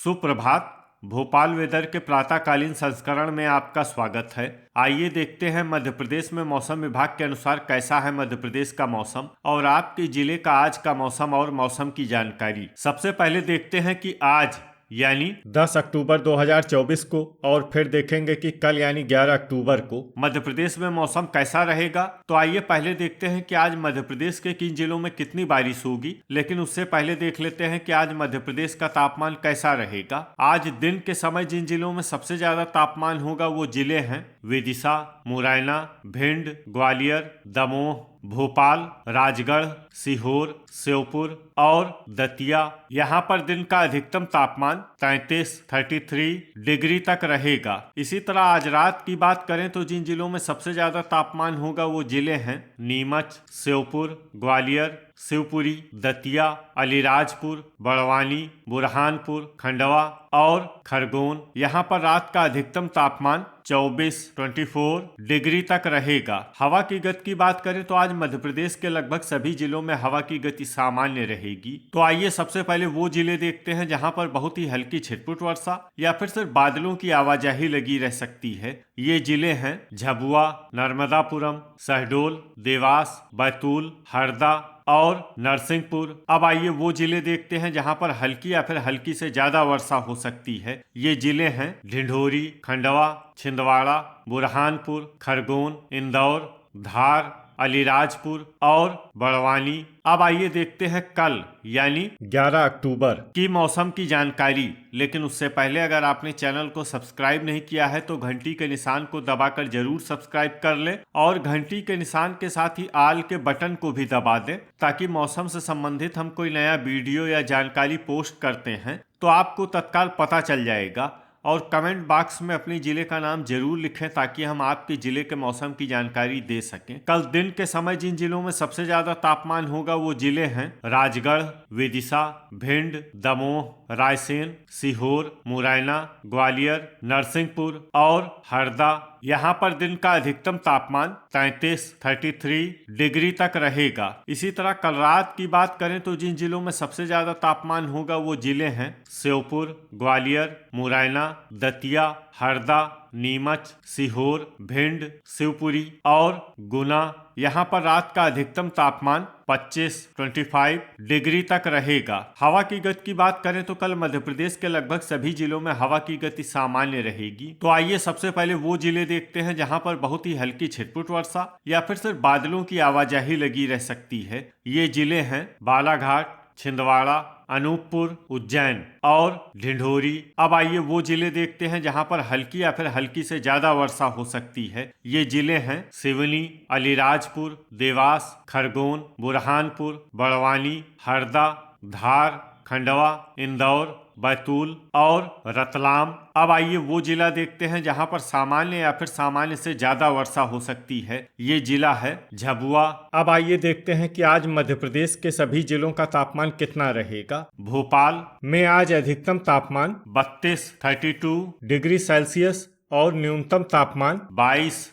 सुप्रभात। भोपाल वेदर के प्रातःकालीन संस्करण में आपका स्वागत है। आइए देखते हैं मध्य प्रदेश में मौसम विभाग के अनुसार कैसा है मध्य प्रदेश का मौसम और आपके जिले का आज का मौसम और मौसम की जानकारी। सबसे पहले देखते हैं कि आज यानी 10 अक्टूबर 2024 को और फिर देखेंगे कि कल यानी 11 अक्टूबर को मध्य प्रदेश में मौसम कैसा रहेगा। तो आइए पहले देखते हैं कि आज मध्य प्रदेश के किन जिलों में कितनी बारिश होगी, लेकिन उससे पहले देख लेते हैं कि आज मध्य प्रदेश का तापमान कैसा रहेगा। आज दिन के समय जिन जिलों में सबसे ज्यादा तापमान होगा वो जिले हैं विदिशा, मुरैना, भिंड, ग्वालियर, दमोह, भोपाल, राजगढ़, सीहोर, श्योपुर और दतिया। यहाँ पर दिन का अधिकतम तापमान 33 डिग्री तक रहेगा। इसी तरह आज रात की बात करें तो जिन जिलों में सबसे ज्यादा तापमान होगा वो जिले हैं नीमच, श्योपुर, ग्वालियर, शिवपुरी, दतिया, अलीराजपुर, बड़वानी, बुरहानपुर, खंडवा और खरगोन। यहाँ पर रात का अधिकतम तापमान 24 डिग्री तक रहेगा। हवा की गति की बात करें तो आज मध्य प्रदेश के लगभग सभी जिलों में हवा की गति सामान्य रहेगी। तो आइए सबसे पहले वो जिले देखते हैं जहां पर बहुत ही हल्की छिटपुट वर्षा या फिर सिर्फ बादलों की आवाजाही लगी रह सकती है। ये जिले हैं झाबुआ, नर्मदापुरम, शहडोल, देवास, बैतूल, हरदा और नरसिंहपुर। अब आइए वो जिले देखते हैं जहां पर हल्की या फिर हल्की से ज्यादा वर्षा हो सकती है। ये जिले हैं ढिंढोरी, खंडवा, छिंदवाड़ा, बुरहानपुर, खरगोन, इंदौर, धार, अलीराजपुर और बड़वानी। अब आइए देखते हैं कल यानी 11 अक्टूबर की मौसम की जानकारी। लेकिन उससे पहले अगर आपने चैनल को सब्सक्राइब नहीं किया है तो घंटी के निशान को दबाकर जरूर सब्सक्राइब कर लें और घंटी के निशान के साथ ही आल के बटन को भी दबा दें ताकि मौसम से संबंधित हम कोई नया वीडियो या जानकारी पोस्ट करते हैं तो आपको तत्काल पता चल जाएगा। और कमेंट बॉक्स में अपने जिले का नाम जरूर लिखें ताकि हम आपके जिले के मौसम की जानकारी दे सकें। कल दिन के समय जिन जिलों में सबसे ज्यादा तापमान होगा वो जिले हैं राजगढ़, विदिशा, भिंड, दमोह, रायसेन, सीहोर, मुरैना, ग्वालियर, नरसिंहपुर और हरदा। यहाँ पर दिन का अधिकतम तापमान 33 डिग्री तक रहेगा। इसी तरह कल रात की बात करें तो जिन जिलों में सबसे ज्यादा तापमान होगा वो जिले हैं श्योपुर, ग्वालियर, मुरैना, दतिया, हरदा, नीमच, सीहोर, भिंड, शिवपुरी और गुना। यहाँ पर रात का अधिकतम तापमान 25 डिग्री तक रहेगा। हवा की गति की बात करें तो कल मध्य प्रदेश के लगभग सभी जिलों में हवा की गति सामान्य रहेगी। तो आइए सबसे पहले वो जिले देखते हैं जहां पर बहुत ही हल्की छिटपुट वर्षा या फिर सिर्फ बादलों की आवाजाही लगी रह सकती है। ये जिले हैं बालाघाट, छिंदवाड़ा, अनूपपुर, उज्जैन और ढिंढोरी। अब आइए वो जिले देखते हैं जहां पर हल्की या फिर हल्की से ज्यादा वर्षा हो सकती है। ये जिले हैं सिवनी, अलीराजपुर, देवास, खरगोन, बुरहानपुर, बड़वानी, हरदा, धार, खंडवा, इंदौर, बैतूल और रतलाम। अब आइए वो जिला देखते हैं जहां पर सामान्य या फिर सामान्य से ज्यादा वर्षा हो सकती है। ये जिला है झाबुआ। अब आइए देखते हैं कि आज मध्य प्रदेश के सभी जिलों का तापमान कितना रहेगा। भोपाल में आज अधिकतम तापमान 32 डिग्री सेल्सियस और न्यूनतम तापमान 22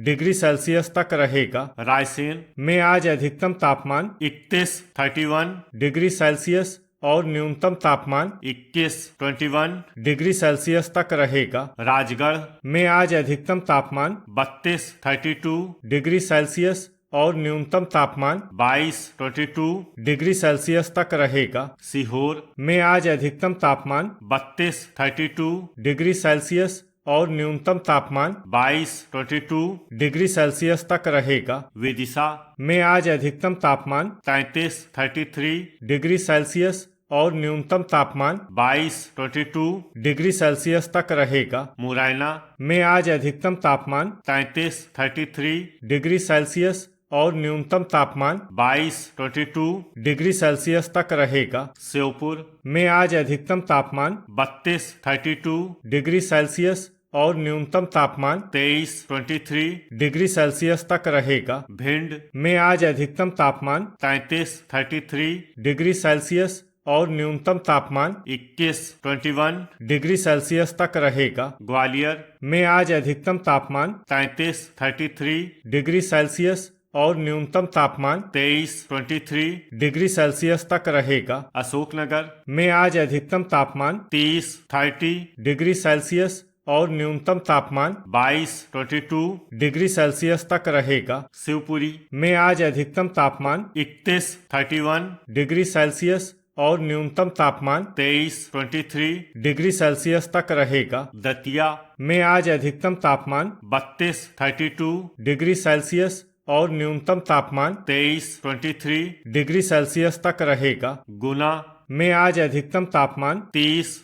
डिग्री सेल्सियस तक रहेगा। रायसेन में आज अधिकतम तापमान 31 डिग्री सेल्सियस और न्यूनतम तापमान 21 डिग्री सेल्सियस तक रहेगा। राजगढ़ में आज अधिकतम तापमान 32 डिग्री सेल्सियस और न्यूनतम तापमान 22 डिग्री सेल्सियस तक रहेगा। सीहोर में आज अधिकतम तापमान 32 डिग्री सेल्सियस और न्यूनतम तापमान 22 डिग्री सेल्सियस तक रहेगा। विदिशा में आज अधिकतम तापमान 33 डिग्री सेल्सियस और न्यूनतम तापमान 22 डिग्री सेल्सियस तक रहेगा। मुरैना में आज अधिकतम तापमान 33 डिग्री सेल्सियस और न्यूनतम तापमान 22 डिग्री सेल्सियस तक रहेगा। श्योपुर में आज अधिकतम तापमान 32 डिग्री सेल्सियस और न्यूनतम तापमान 23 डिग्री सेल्सियस तक रहेगा। भिंड में आज अधिकतम तापमान 33 डिग्री सेल्सियस और न्यूनतम तापमान 21 डिग्री सेल्सियस तक रहेगा। ग्वालियर में आज अधिकतम तापमान 33 डिग्री सेल्सियस और न्यूनतम तापमान 23 डिग्री सेल्सियस तक रहेगा। अशोकनगर में आज अधिकतम तापमान 30 डिग्री सेल्सियस और न्यूनतम तापमान 22 डिग्री सेल्सियस तक रहेगा। शिवपुरी में आज अधिकतम तापमान 31 डिग्री सेल्सियस और न्यूनतम तापमान 23 डिग्री सेल्सियस तक रहेगा। दतिया में आज अधिकतम तापमान 32 डिग्री सेल्सियस और न्यूनतम तापमान 23 डिग्री सेल्सियस तक रहेगा। गुना में आज अधिकतम तापमान 30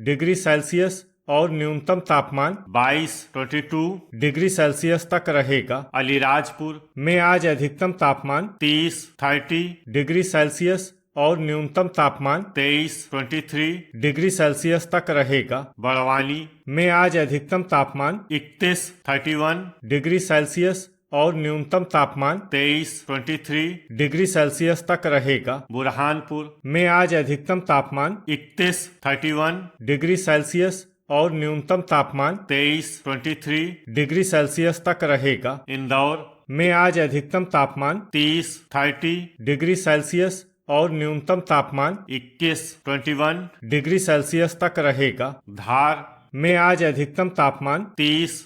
डिग्री सेल्सियस और न्यूनतम तापमान 22 डिग्री सेल्सियस तक रहेगा। अलीराजपुर में आज अधिकतम तापमान 30 डिग्री सेल्सियस और न्यूनतम तापमान 23 डिग्री सेल्सियस तक रहेगा। बड़वानी में आज अधिकतम तापमान 31 डिग्री सेल्सियस और न्यूनतम तापमान 23 डिग्री सेल्सियस तक रहेगा। बुरहानपुर में आज अधिकतम तापमान 31 डिग्री सेल्सियस और न्यूनतम तापमान 23 डिग्री सेल्सियस तक रहेगा। इंदौर में आज अधिकतम तापमान 30 डिग्री सेल्सियस और न्यूनतम तापमान 21 डिग्री सेल्सियस तक रहेगा। धार में आज अधिकतम तापमान 30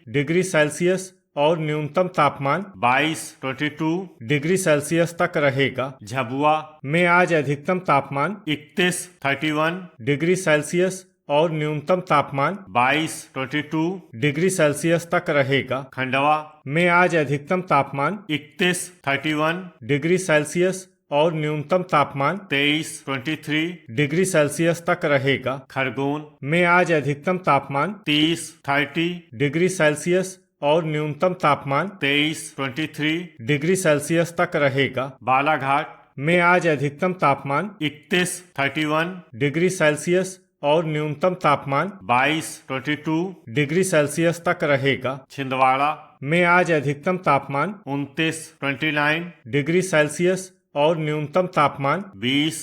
डिग्री सेल्सियस और न्यूनतम तापमान 22 डिग्री सेल्सियस तक रहेगा। झाबुआ में आज अधिकतम तापमान 31 डिग्री सेल्सियस और न्यूनतम तापमान 22 डिग्री सेल्सियस तक रहेगा। खंडवा में आज अधिकतम तापमान 31 डिग्री सेल्सियस और न्यूनतम तापमान 23 डिग्री सेल्सियस तक रहेगा। खरगोन में आज अधिकतम तापमान 30 डिग्री सेल्सियस और न्यूनतम तापमान 23 डिग्री सेल्सियस तक रहेगा। बालाघाट में आज अधिकतम तापमान 31 डिग्री सेल्सियस और न्यूनतम तापमान 22 डिग्री सेल्सियस तक रहेगा। छिंदवाड़ा में आज अधिकतम तापमान 29 डिग्री सेल्सियस और न्यूनतम तापमान 20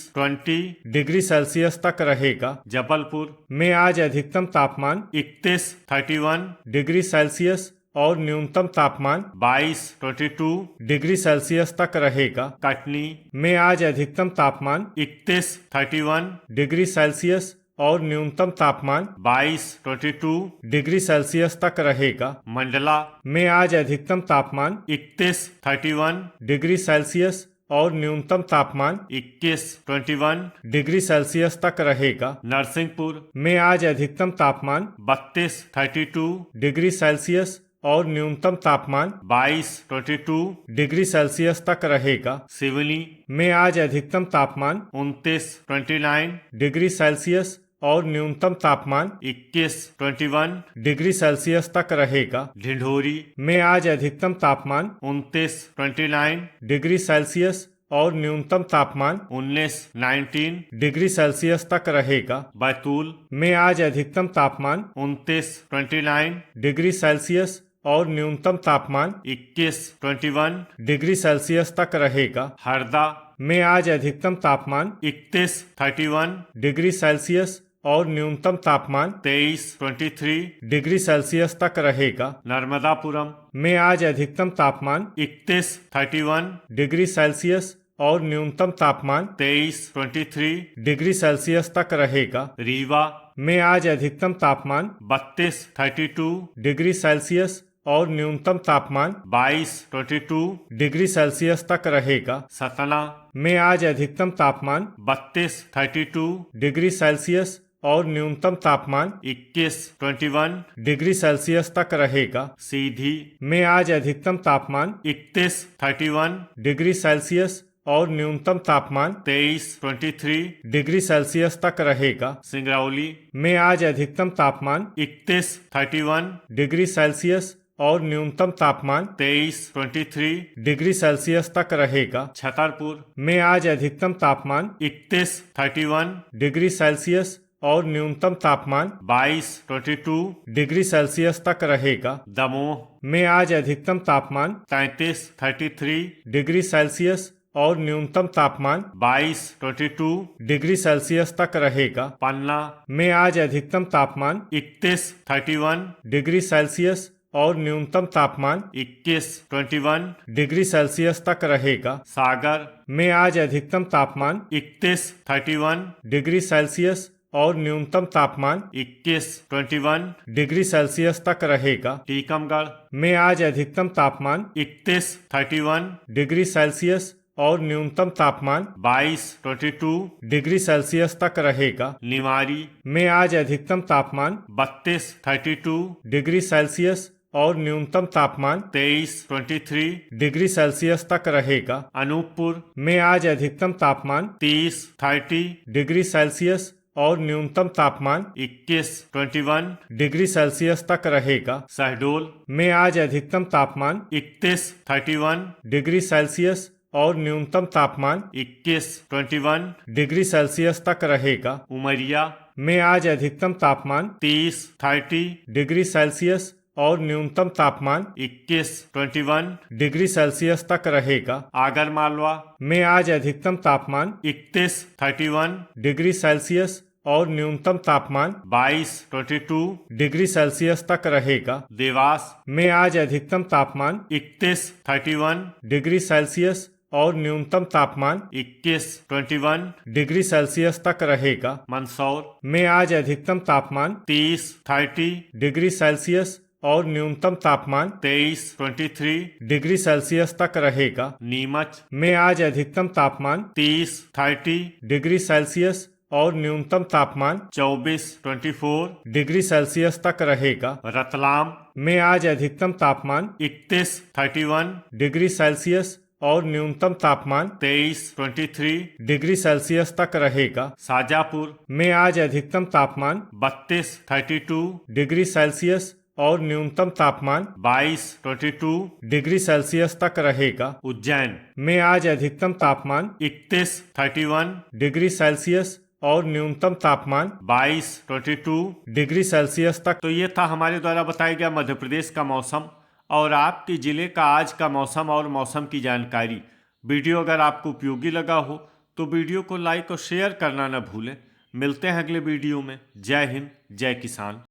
डिग्री सेल्सियस तक रहेगा। जबलपुर में आज अधिकतम तापमान 31 डिग्री सेल्सियस और न्यूनतम तापमान 22 डिग्री सेल्सियस तक रहेगा। कटनी में आज अधिकतम तापमान 31 डिग्री सेल्सियस और न्यूनतम तापमान 22 डिग्री सेल्सियस तक रहेगा। मंडला में आज अधिकतम तापमान 31 डिग्री सेल्सियस और न्यूनतम तापमान 21 डिग्री सेल्सियस तक रहेगा। नरसिंहपुर में आज अधिकतम तापमान 32 डिग्री सेल्सियस और न्यूनतम तापमान 22 डिग्री सेल्सियस तक रहेगा। सिवनी में आज अधिकतम तापमान 29 डिग्री सेल्सियस और न्यूनतम तापमान 21 डिग्री सेल्सियस तक रहेगा। ढिंढोरी में आज अधिकतम तापमान 29 डिग्री सेल्सियस और न्यूनतम तापमान 19 डिग्री सेल्सियस तक रहेगा। बैतूल में आज अधिकतम तापमान 29 डिग्री सेल्सियस और न्यूनतम तापमान 21 डिग्री सेल्सियस तक रहेगा। हरदा में आज अधिकतम तापमान 31 डिग्री सेल्सियस और न्यूनतम तापमान 23 डिग्री सेल्सियस तक रहेगा। नर्मदापुरम में आज अधिकतम तापमान 31 डिग्री सेल्सियस और न्यूनतम तापमान 23 डिग्री सेल्सियस तक रहेगा। रीवा में आज अधिकतम तापमान 32 डिग्री सेल्सियस और न्यूनतम तापमान 22 डिग्री सेल्सियस तक रहेगा। सतना में आज अधिकतम तापमान 32 डिग्री सेल्सियस और न्यूनतम तापमान 21 डिग्री सेल्सियस तक रहेगा। सीधी में आज अधिकतम तापमान 31 डिग्री सेल्सियस और न्यूनतम तापमान 23 डिग्री सेल्सियस तक रहेगा। सिंगरौली में आज अधिकतम तापमान 31 डिग्री सेल्सियस और न्यूनतम तापमान 23 डिग्री सेल्सियस तक रहेगा। छतरपुर में आज अधिकतम तापमान 31 डिग्री सेल्सियस और न्यूनतम तापमान 22 डिग्री सेल्सियस तक रहेगा। दमोह में आज अधिकतम तापमान 33 डिग्री सेल्सियस और न्यूनतम तापमान 22 डिग्री सेल्सियस तक रहेगा। पन्ना में आज अधिकतम तापमान 31 डिग्री सेल्सियस और न्यूनतम तापमान 21 डिग्री सेल्सियस तक रहेगा। सागर में आज अधिकतम तापमान 31 डिग्री सेल्सियस और न्यूनतम तापमान 21 डिग्री सेल्सियस तक रहेगा। टीकमगढ़ में आज अधिकतम तापमान 31 डिग्री सेल्सियस और न्यूनतम तापमान 22 डिग्री सेल्सियस तक रहेगा। निवाड़ी में आज अधिकतम तापमान 32 डिग्री सेल्सियस और न्यूनतम तापमान 23 डिग्री सेल्सियस तक रहेगा। अनूपपुर में आज अधिकतम तापमान 30 डिग्री सेल्सियस और न्यूनतम तापमान 21 डिग्री सेल्सियस तक रहेगा। शहडोल में आज अधिकतम तापमान 31 डिग्री सेल्सियस और न्यूनतम तापमान 21 डिग्री सेल्सियस तक रहेगा। उमरिया में आज अधिकतम तापमान 30 डिग्री सेल्सियस और न्यूनतम तापमान 21 डिग्री सेल्सियस तक रहेगा। आगरमालवा में आज अधिकतम तापमान 31 डिग्री सेल्सियस और न्यूनतम तापमान 22 डिग्री सेल्सियस तक रहेगा। देवास में आज अधिकतम तापमान 31 डिग्री सेल्सियस और न्यूनतम तापमान 21 डिग्री सेल्सियस तक रहेगा। मंदसौर में आज अधिकतम तापमान 30 डिग्री सेल्सियस और न्यूनतम तापमान 23 डिग्री सेल्सियस तक रहेगा। नीमच में आज अधिकतम तापमान 30 डिग्री सेल्सियस और न्यूनतम तापमान 24 डिग्री सेल्सियस तक रहेगा। रतलाम में आज अधिकतम तापमान 31 डिग्री सेल्सियस और न्यूनतम तापमान 23 डिग्री सेल्सियस तक रहेगा। शाजापुर में आज अधिकतम तापमान 32 डिग्री सेल्सियस और न्यूनतम तापमान 22 डिग्री सेल्सियस तक रहेगा। उज्जैन में आज अधिकतम तापमान 31 डिग्री सेल्सियस और न्यूनतम तापमान 22 डिग्री सेल्सियस तक। तो ये था हमारे द्वारा बताया गया मध्य प्रदेश का मौसम और आपके जिले का आज का मौसम और मौसम की जानकारी। वीडियो अगर आपको उपयोगी लगा हो तो वीडियो को लाइक और शेयर करना न भूलें। मिलते हैं अगले वीडियो में। जय हिंद, जय किसान।